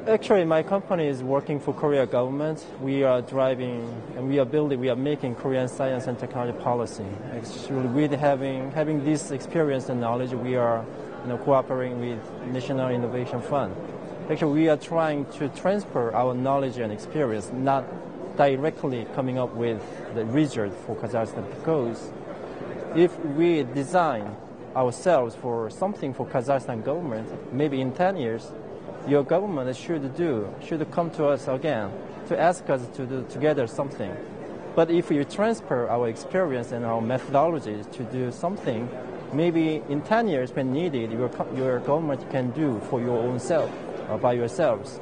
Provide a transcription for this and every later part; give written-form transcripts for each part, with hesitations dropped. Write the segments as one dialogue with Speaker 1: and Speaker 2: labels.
Speaker 1: Actually, my company is working for Korea government. We are driving and we are making Korean science and technology policy. Actually, with having this experience and knowledge, we are cooperating with National Innovation Fund. Actually, we are trying to transfer our knowledge and experience, not directly coming up with the result for Kazakhstan, because if we design ourselves for something for Kazakhstan government, maybe in 10 years, your government should come to us again to ask us to do together something. But if you transfer our experience and our methodologies to do something, maybe in 10 years when needed, your government can do for your own self, or by yourselves.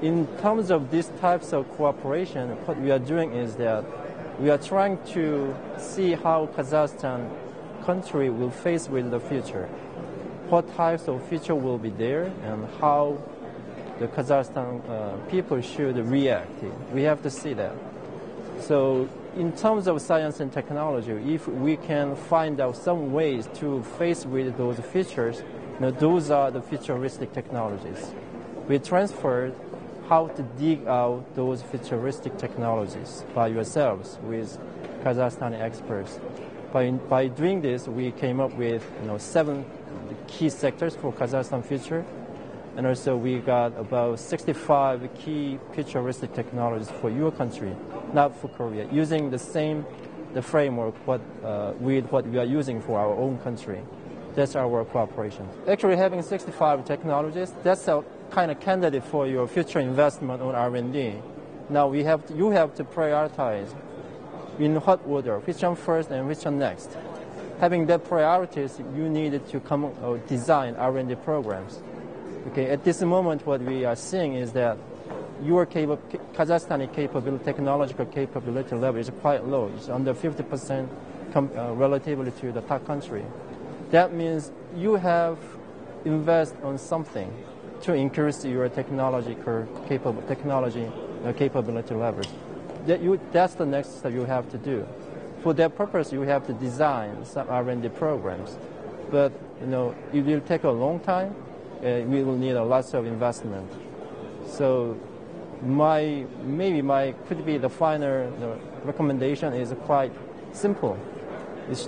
Speaker 1: In terms of these types of cooperation, what we are doing is that we are trying to see how Kazakhstan country will face with the future. What types of future will be there and how the Kazakhstan people should react. We have to see that. So in terms of science and technology, if we can find out some ways to face with those features, those are the futuristic technologies. We transferred how to dig out those futuristic technologies by yourselves with Kazakhstani experts. By doing this, we came up with 7 key sectors for Kazakhstan future, and also we got about 65 key futuristic technologies for your country, not for Korea, using the framework with what we are using for our own country. That's our cooperation. Actually, having 65 technologies, that's a kind of candidate for your future investment on R&D. Now you have to prioritize in what order, which one first and which one next. Having that priorities, you needed to design R&D programs. Okay, at this moment, what we are seeing is that your Kazakhstani technological capability level is quite low. It's under 50% relatively to the top country. That means you have invest on something to increase your technology capability levels. That's the next step you have to do. For that purpose, you have to design some R&D programs. But it will take a long time. We will need a lot of investment. So could be the final recommendation is quite simple.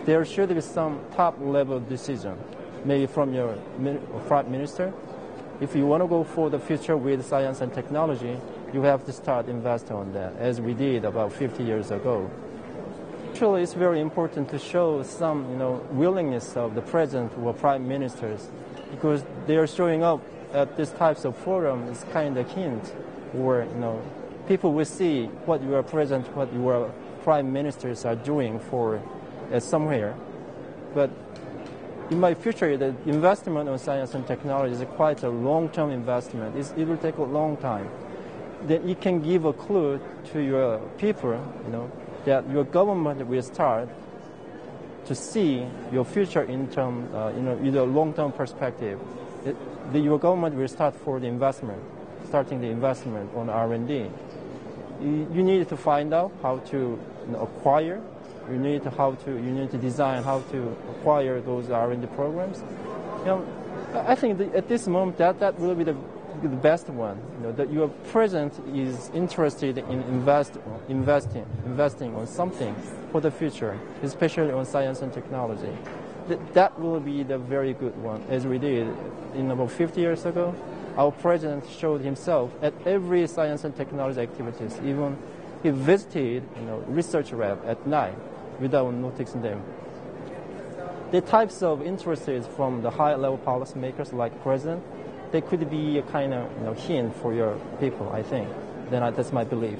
Speaker 1: There should be some top-level decision, maybe from your Prime Minister. If you want to go for the future with science and technology, you have to start investing on that, as we did about 50 years ago. Actually, it's very important to show some willingness of the President or Prime Ministers, because they are showing up at these types of forums is kind of hint, or people will see what your President, what your Prime Ministers are doing for somewhere. But in my future, the investment on science and technology is quite a long-term investment. It will take a long time. Then it can give a clue to your people, that your government will start to see your future in term, in a long-term perspective. Your government will start starting the investment on R&D. You need to find out how to acquire. You need to design how to acquire those R&D programs. I think at this moment that will be the best one. That your president is interested in investing on something for the future, especially on science and technology. That will be the very good one, as we did in about 50 years ago. Our president showed himself at every science and technology activities. Even he visited, research lab at night without noticing them. The types of interests from the high-level policymakers like president, they could be a kind of hint for your people, I think. That's my belief.